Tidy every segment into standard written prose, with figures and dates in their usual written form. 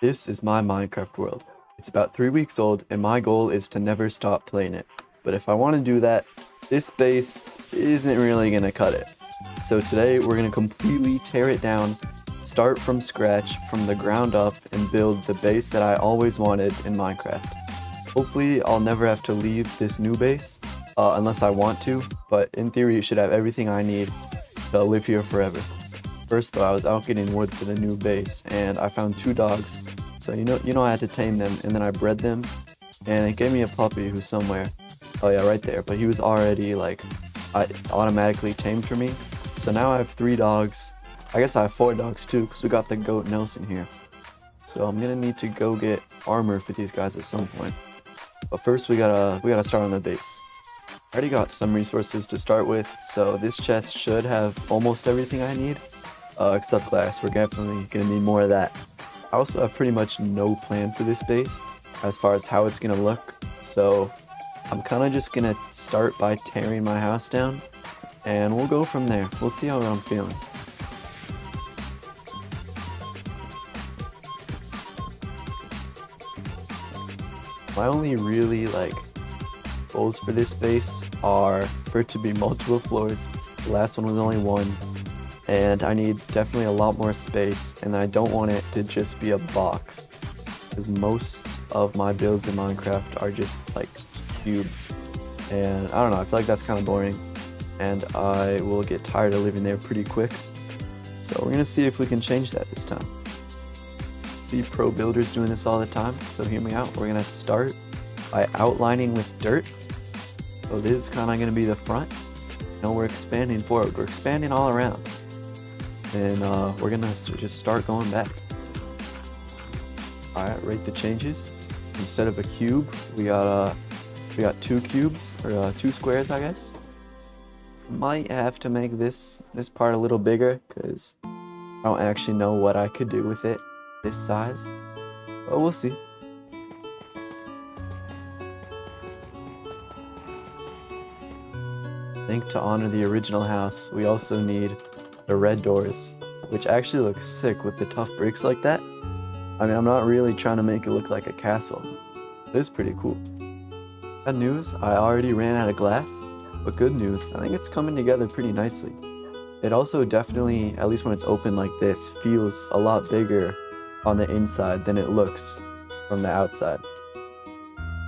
This is my Minecraft world. It's about 3 weeks old, and my goal is to never stop playing it. But if I want to do that, this base isn't really gonna cut it. So today we're gonna completely tear it down, start from scratch, from the ground up, and build the base that I always wanted in Minecraft. Hopefully I'll never have to leave this new base, unless I want to, but in theory it should have everything I need to live here forever. First though, I was out getting wood for the new base, and I found 2 dogs. So you know I had to tame them, and then I bred them, and it gave me a puppy who's somewhere. Oh yeah, right there. But he was already like, automatically tamed for me. So now I have 3 dogs. I guess I have 4 dogs too, because we got the goat Nelson here. So I'm gonna need to go get armor for these guys at some point. But first we gotta start on the base. I already got some resources to start with, so this chest should have almost everything I need. Except glass. We're definitely gonna need more of that. I also have pretty much no plan for this base as far as how it's gonna look, so I'm kind of just gonna start by tearing my house down, and we'll go from there. We'll see how I'm feeling. My only really goals for this base are for it to be multiple floors. The last one was only one. And I need definitely a lot more space, and I don't want it to just be a box, because most of my builds in Minecraft are just like cubes, and I don't know, I feel like that's kind of boring, and I will get tired of living there pretty quick. So we're gonna see if we can change that this time. See pro builders doing this all the time, so hear me out. We're gonna start by outlining with dirt. So this is kind of gonna be the front. No, we're expanding forward. We're expanding all around. And we're gonna just start going back. Alright, rate the changes. Instead of a cube, we got 2 cubes, or 2 squares, I guess. Might have to make this part a little bigger, because I don't actually know what I could do with it this size. But we'll see. I think to honor the original house, we also need the red doors, which actually look sick with the tough bricks like that. I mean, I'm not really trying to make it look like a castle. It's pretty cool. Bad news, I already ran out of glass, but good news, I think it's coming together pretty nicely. It also definitely, at least when it's open like this, feels a lot bigger on the inside than it looks from the outside.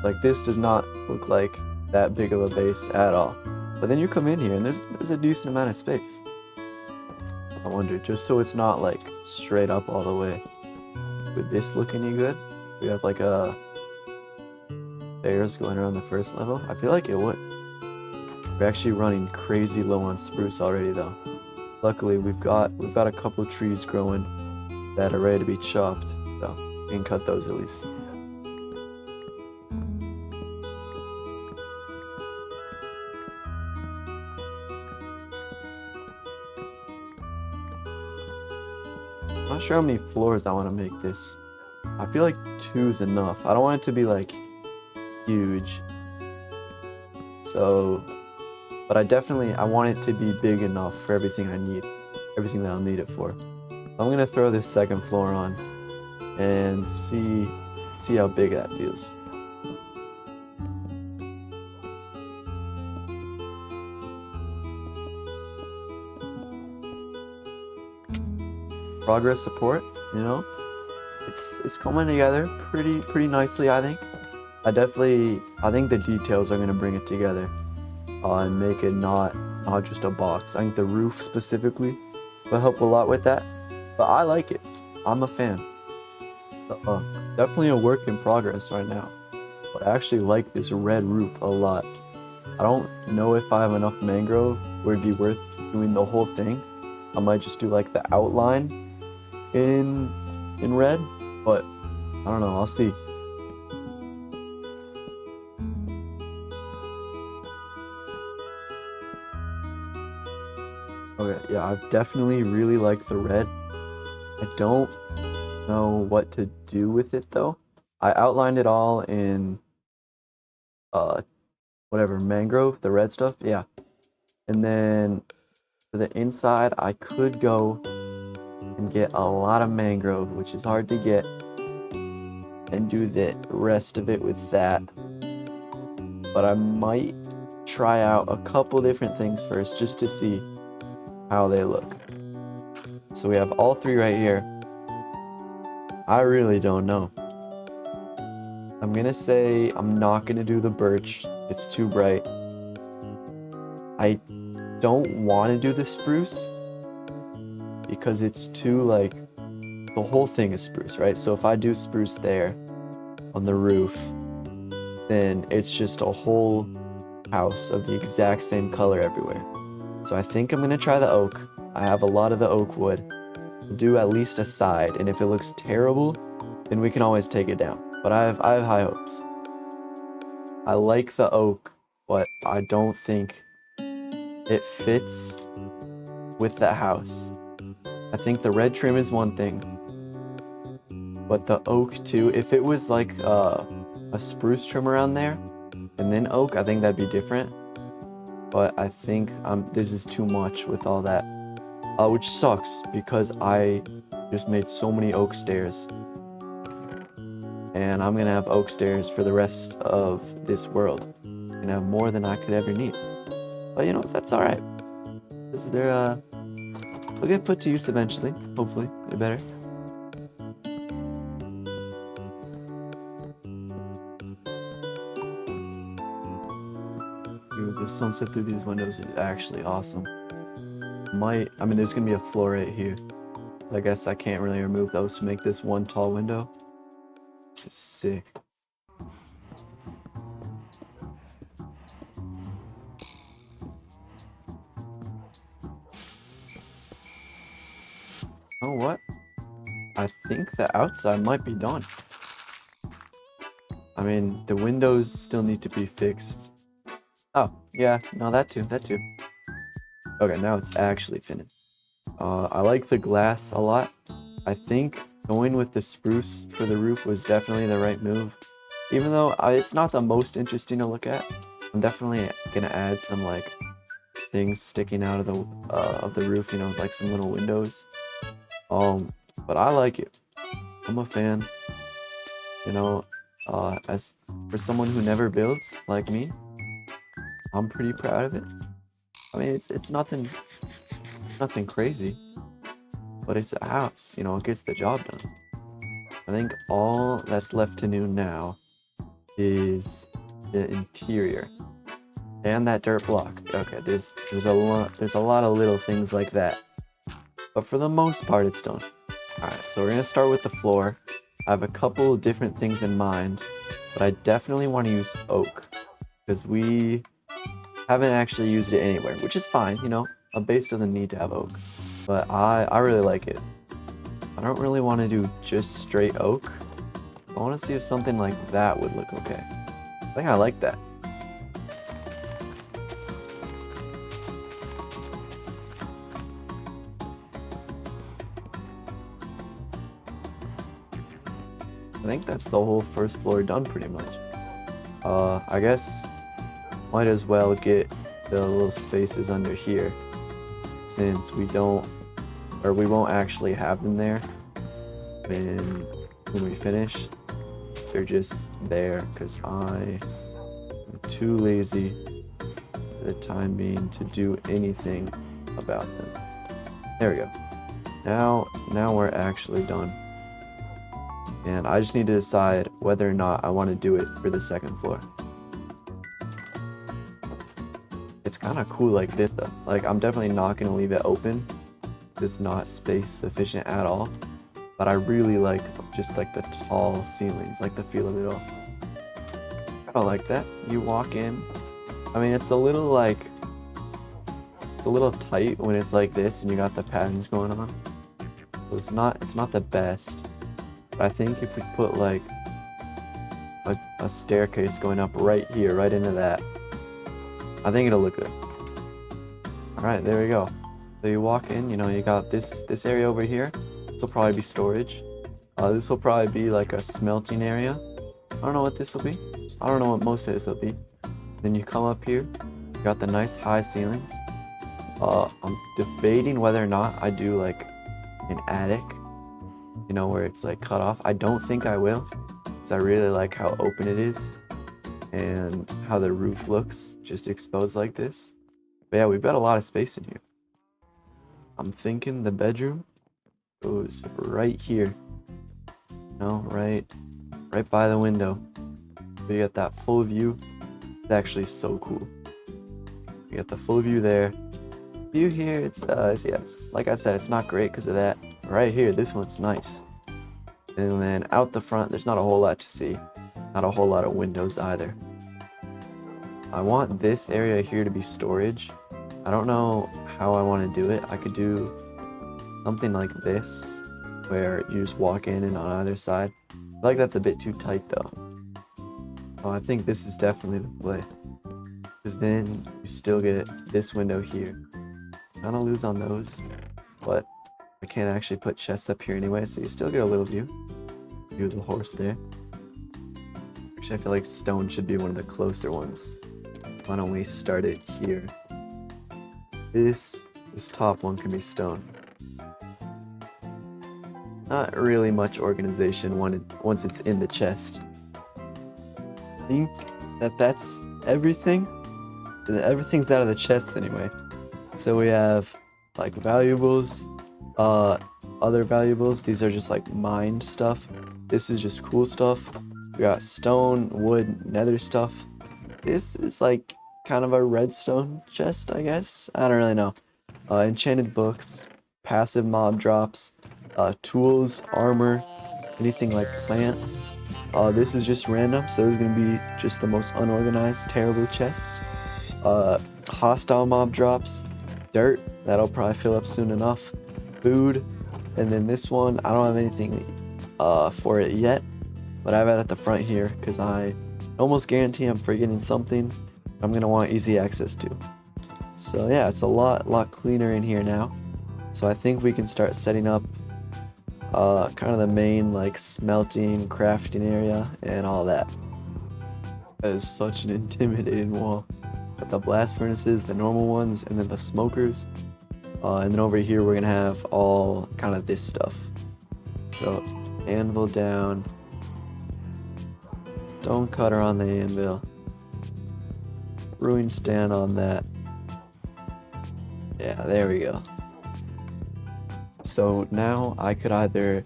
Like, this does not look like that big of a base at all. But then you come in here and there's a decent amount of space. I wonder, just so it's not like straight up all the way, would this look any good? We have like a stairs going around the first level. I feel like it would. We're actually running crazy low on spruce already though. Luckily we've got a couple trees growing that are ready to be chopped, so we can cut those at least. I'm not sure how many floors I want to make this. I feel like 2 is enough. I don't want it to be like huge. So, but I want it to be big enough for everything I need, everything that I'll need it for. I'm gonna throw this second floor on and see how big that feels. Progress support, you know, it's coming together pretty nicely, I think. I think the details are gonna bring it together and make it not just a box. I think the roof specifically will help a lot with that, but I like it. I'm a fan. Definitely a work in progress right now, but I actually like this red roof a lot. I don't know if I have enough mangrove where it'd be worth doing the whole thing. I might just do like the outline in red, but I don't know, I'll see. Okay, yeah, I definitely really like the red. I don't know what to do with it though. I outlined it all in whatever, mangrove, the red stuff, yeah. And then for the inside, I could go and get a lot of mangrove, which is hard to get. and do the rest of it with that. But I might try out a couple different things first just to see how they look. So we have all three right here. I really don't know. I'm gonna say I'm not gonna do the birch. It's too bright. I don't want to do the spruce because it's too, like, the whole thing is spruce, right? So if I do spruce there on the roof, then it's just a whole house of the exact same color everywhere. So I think I'm gonna try the oak. I have a lot of the oak wood. We'll do at least a side, and if it looks terrible, then we can always take it down. But I have high hopes. I like the oak, but I don't think it fits with the house. I think the red trim is one thing, but the oak too. If it was like a spruce trim around there and then oak, I think that'd be different. But I think this is too much with all that, which sucks because I just made so many oak stairs. And I'm gonna have oak stairs for the rest of this world. I'm gonna have more than I could ever need. But you know, that's alright. They'll get put to use eventually. Hopefully, they're better. Dude, the sunset through these windows is actually awesome. I mean, there's gonna be a floor right here. I guess I can't really remove those to make this one tall window. This is sick. Oh, what? I think the outside might be done. I mean, the windows still need to be fixed. Oh, yeah, no, that too. Okay, now it's actually finished. I like the glass a lot. I think going with the spruce for the roof was definitely the right move. Even though it's not the most interesting to look at, I'm definitely gonna add some, like, things sticking out of the roof, you know, like some little windows. But I like it. I'm a fan. You know, as for someone who never builds like me, I'm pretty proud of it. I mean, it's nothing crazy, but it's a house, you know, it gets the job done. I think all that's left to do now is the interior and that dirt block. Okay, there's a lot of little things like that, but for the most part, it's done. All right, so we're gonna start with the floor. I have a couple different things in mind, but I definitely want to use oak because we haven't actually used it anywhere, which is fine, you know, a base doesn't need to have oak, but I really like it. I don't really want to do just straight oak. I want to see if something like that would look okay. I think I like that. I think that's the whole first floor done pretty much. I guess might as well get the little spaces under here since we won't actually have them there when we finish. They're just there because I'm too lazy for the time being to do anything about them. There we go. Now we're actually done. And I just need to decide whether or not I want to do it for the second floor. It's kind of cool like this though. Like, I'm definitely not going to leave it open. It's not space sufficient at all. But I really like just like the tall ceilings, like the feel of it all. I like that. You walk in. I mean, it's a little tight when it's like this and you got the patterns going on. So it's not the best. But I think if we put like a staircase going up right here, right into that, I think it'll look good. Alright, there we go. So you walk in, you know, you got this area over here. This will probably be storage. This will probably be like a smelting area. I don't know what this will be. I don't know what most of this will be. Then you come up here, you got the nice high ceilings. I'm debating whether or not I do like an attic, you know, where it's like cut off. I don't think I will. So I really like how open it is and how the roof looks just exposed like this. But yeah, we've got a lot of space in here. I'm thinking the bedroom goes right here. No, right by the window. So you get that full view. It's actually so cool. You get the full view there. View here, it's like I said, it's not great because of that. Right here, this one's nice. And then out the front, there's not a whole lot to see. Not a whole lot of windows either. I want this area here to be storage. I don't know how I want to do it. I could do something like this, where you just walk in and on either side. I feel like that's a bit too tight though. Oh, I think this is definitely the play. Because then you still get this window here. Kind of lose on those, but I can't actually put chests up here anyway, so you still get a little view. View of the horse there. Actually, I feel like stone should be one of the closer ones. Why don't we start it here? This top one can be stone. Not really much organization once it's in the chest. I think that's everything. Everything's out of the chests anyway. So we have like valuables, other valuables. These are just like mined stuff. This is just cool stuff. We got stone, wood, nether stuff. This is like kind of a redstone chest, I guess. I don't really know. Enchanted books, passive mob drops, tools, armor, anything like plants. This is just random, so this is gonna be just the most unorganized, terrible chest. Hostile mob drops, dirt, that'll probably fill up soon enough, food, and then this one, I don't have anything for it yet, but I have it at the front here because I almost guarantee I'm forgetting something I'm gonna want easy access to. So yeah, it's a lot cleaner in here now. So I think we can start setting up kind of the main like smelting, crafting area and all that. That is such an intimidating wall. Got the blast furnaces, the normal ones, and then the smokers. And then over here we're gonna have all kind of this stuff. So anvil down, stone cutter on the anvil, brewing stand on that. Yeah, there we go. So now I could either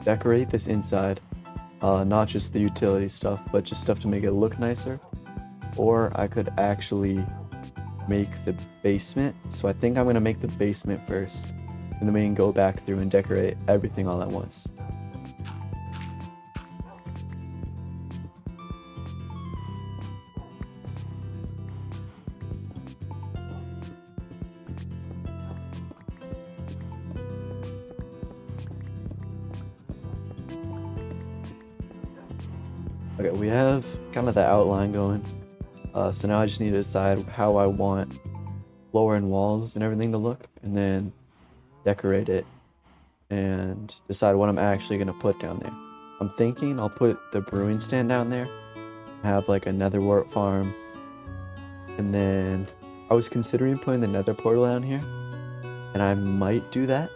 decorate this inside, not just the utility stuff, but just stuff to make it look nicer, or I could actually make the basement. So I think I'm gonna make the basement first, and then we can go back through and decorate everything all at once. Okay, we have kind of the outline going. So now I just need to decide how I want floor and walls and everything to look, and then decorate it and decide what I'm actually going to put down there. I'm thinking I'll put the brewing stand down there, have like a nether wart farm, and then I was considering putting the nether portal down here, and I might do that.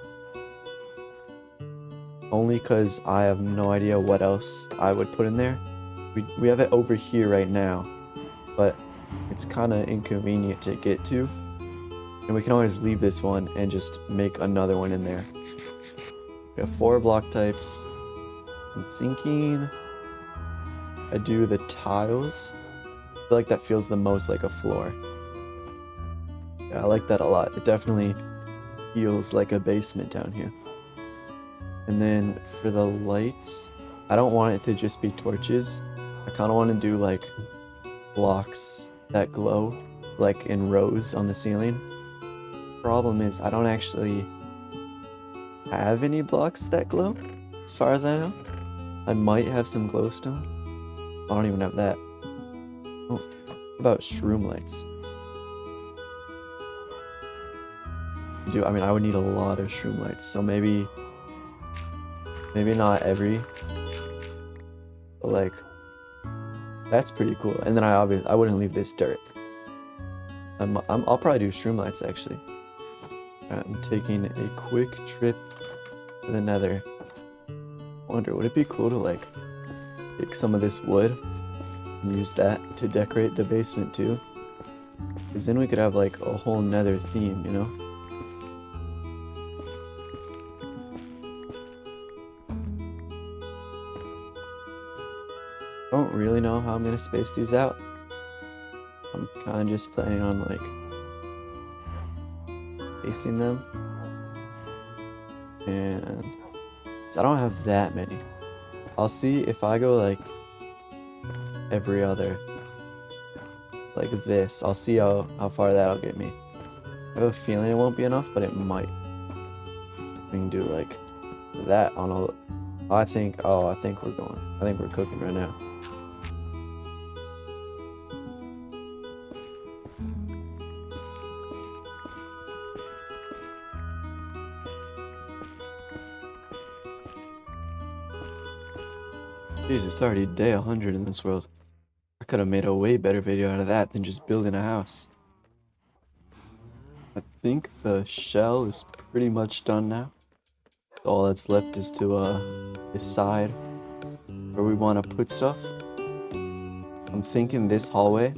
Only because I have no idea what else I would put in there. We have it over here right now, but it's kind of inconvenient to get to, and we can always leave this one and just make another one in there. We have 4 block types. I'm thinking I do the tiles. I feel like that feels the most like a floor. Yeah, I like that a lot. It definitely feels like a basement down here. And then for the lights, I don't want it to just be torches. I kind of want to do like blocks that glow like in rows on the ceiling. Problem is I don't actually have any blocks that glow as far as I know. I might have some glowstone. I don't even have that. Oh, what about shroom lights? I mean, I would need a lot of shroom lights, so maybe not every, but like that's pretty cool. And then I wouldn't leave this dirt. I'll probably do shroom lights actually. I'm taking a quick trip to the nether. Wonder, would it be cool to like take some of this wood and use that to decorate the basement too. Because then we could have like a whole nether theme, you know? I don't really know how I'm gonna space these out. I'm kind of just planning on like spacing them. And so I don't have that many. I'll see if I go like every other, like this. I'll see how far that'll get me. I have a feeling it won't be enough, but it might. We can do like that on a, I think we're cooking right now. Jeez, it's already day 100 in this world. I could have made a way better video out of that than just building a house. I think the shell is pretty much done now. All that's left is to decide where we want to put stuff. I'm thinking this hallway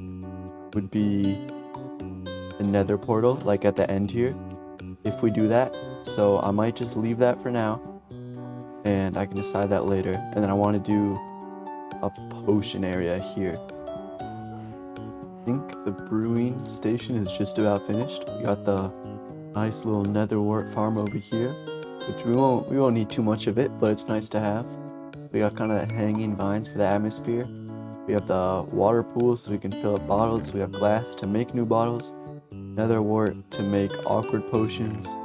would be the nether portal, like at the end here, if we do that. So I might just leave that for now, and I can decide that later. And then I want to do a potion area here. I think the brewing station is just about finished. We got the nice little nether wart farm over here, which we won't need too much of it, but it's nice to have. We got kind of the hanging vines for the atmosphere. We have the water pools so we can fill up bottles. We have glass to make new bottles, nether wart to make awkward potions,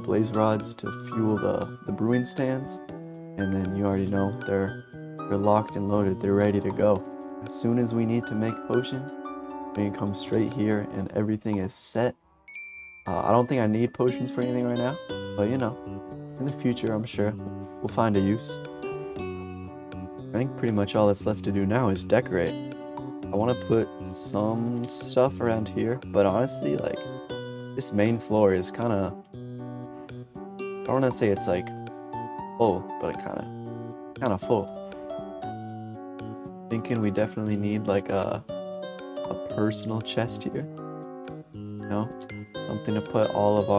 blaze rods to fuel the brewing stands, and then you already know they're locked and loaded. They're ready to go. As soon as we need to make potions, we can come straight here and everything is set. I don't think I need potions for anything right now, but you know, in the future I'm sure we'll find a use. I think pretty much all that's left to do now is decorate. I want to put some stuff around here, but honestly, like, this main floor is kind of, I don't want to say it's like full, but it kind of full. Thinking we definitely need like a personal chest here, you know, something to put all of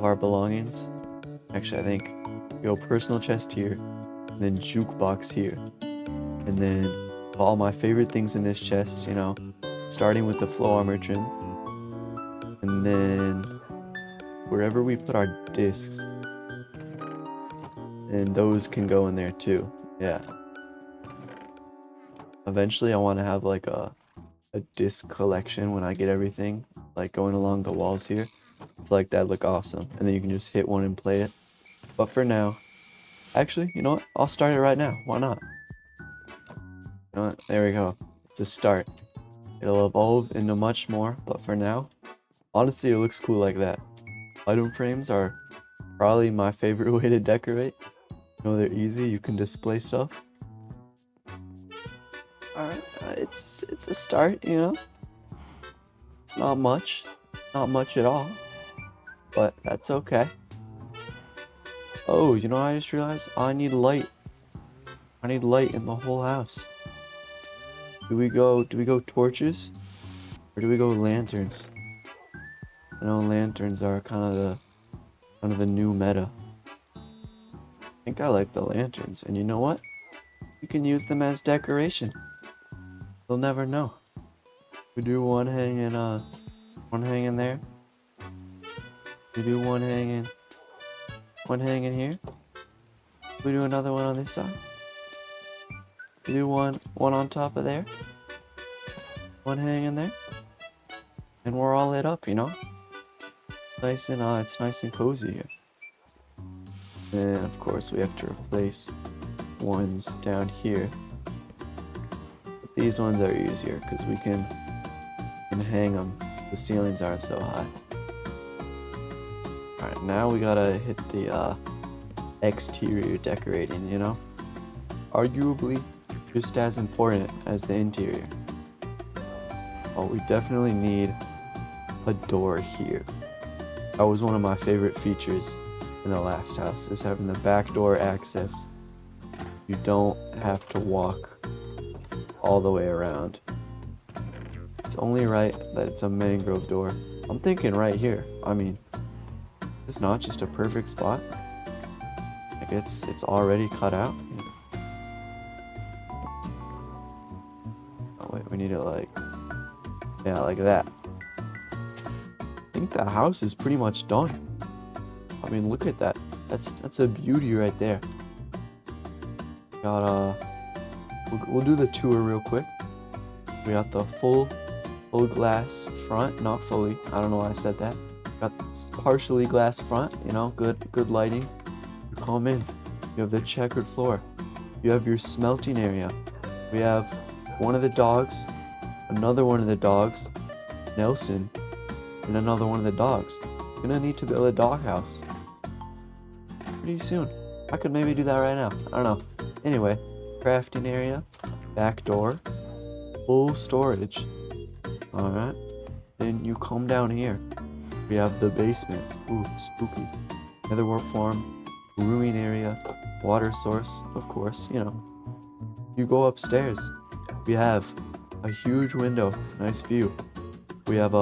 our belongings. Actually, I think go personal chest here, and then jukebox here, and then all my favorite things in this chest, you know, starting with the flow armor trim, and then wherever we put our discs, and those can go in there too. Yeah. Eventually I want to have like a disc collection when I get everything like going along the walls here. I feel like that'd look awesome, and then you can just hit one and play it. But for now, actually, you know what? I'll start it right now. Why not? You know what? There we go. It's a start. It'll evolve into much more, but for now, honestly, it looks cool like that. Item frames are probably my favorite way to decorate. You know, they're easy. You can display stuff. Alright, it's a start, you know? It's not much at all, but that's okay. Oh, you know what I just realized? I need light. I need light in the whole house. Do we go torches, or do we go lanterns? I know lanterns are kind of the new meta. I think I like the lanterns, and you know what? You can use them as decoration. You'll never know. We do one hanging there. We do one hanging here. We do another one on this side. We do one on top of there. One hanging there. And we're all lit up, you know? It's nice and cozy here. And of course we have to replace ones down here. But these ones are easier because we can hang them. The ceilings aren't so high. Alright, now we gotta hit the exterior decorating, you know? Arguably just as important as the interior. Oh, we definitely need a door here. That was one of my favorite features in the last house, is having the back door access you don't have to walk all the way around. It's only right that it's a mangrove door. I'm thinking right here. I mean, it's not just a perfect spot. Like it's already cut out. Oh wait, we need it like, yeah, like that. I think the house is pretty much done. I mean, look at that. That's a beauty right there. Got we'll do the tour real quick. We got the full glass front, not fully. I don't know why I said that. Got this partially glass front, you know, good lighting. You come in. You have the checkered floor. You have your smelting area. We have one of the dogs, another one of the dogs, Nelson, and another one of the dogs. Gonna need to build a doghouse pretty soon. I could maybe do that right now. I don't know. Anyway, crafting area, back door, full storage. Alright. Then you come down here. We have the basement. Ooh, spooky. Nether warp farm, brewing area, water source, of course, you know. You go upstairs. We have a huge window, nice view. We have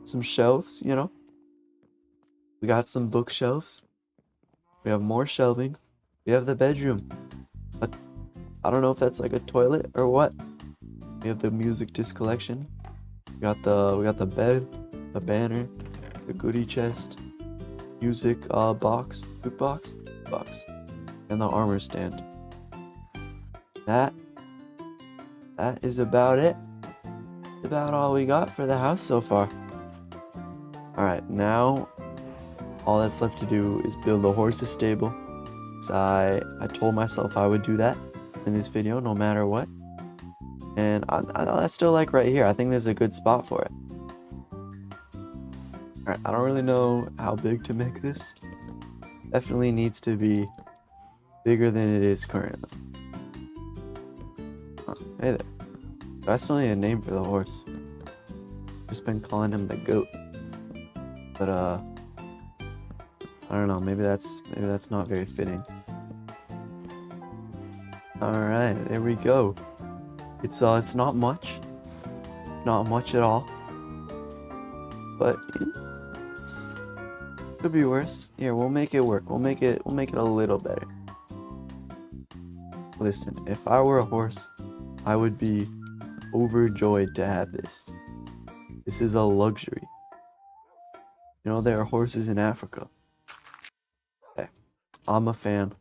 some shelves, you know. We got some bookshelves. We have more shelving. We have the bedroom. But I don't know if that's like a toilet or what. We have the music disc collection. We got the bed, the banner, the goodie chest, music box, box, and the armor stand. That is about it. About all we got for the house so far. Alright, now all that's left to do is build the horses stable. So I told myself I would do that in this video no matter what. And I still like right here. I think there's a good spot for it. Alright, I don't really know how big to make this. Definitely needs to be bigger than it is currently. Oh, hey there. But I still need a name for the horse. Just been calling him the goat. But I don't know, maybe that's not very fitting. Alright, there we go. It's not much. It's not much at all. But it's could be worse. Here, we'll make it work. We'll make it a little better. Listen, if I were a horse, I would be overjoyed to have this. This is a luxury. You know, there are horses in Africa. Okay, I'm a fan.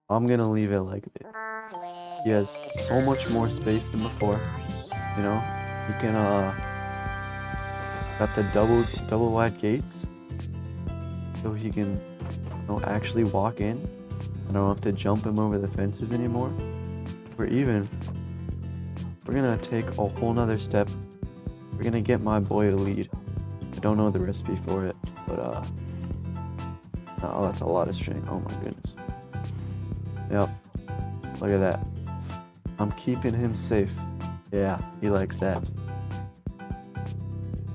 I'm gonna leave it like this. He has so much more space than before. You know, you can got the double wide gates, so he can, you know, actually walk in. I don't have to jump him over the fences anymore. We're gonna take a whole nother step. We're gonna get my boy a lead. I don't know the recipe for it, but oh, that's a lot of string. Oh my goodness. Yep. Look at that. I'm keeping him safe. Yeah, he liked that.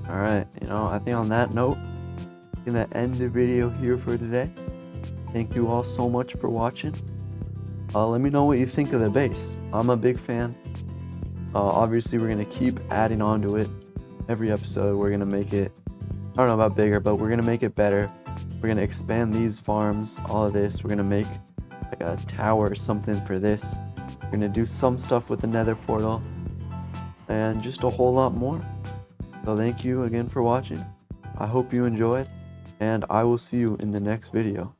Alright, you know, I think on that note, I'm gonna end the video here for today. Thank you all so much for watching. Let me know what you think of the base. I'm a big fan. Obviously, we're gonna keep adding on to it. Every episode, we're gonna make it, I don't know about bigger, but we're gonna make it better. We're gonna expand these farms, all of this. We're gonna make like a tower or something for this. We're gonna do some stuff with the nether portal. And just a whole lot more. So thank you again for watching. I hope you enjoyed. And I will see you in the next video.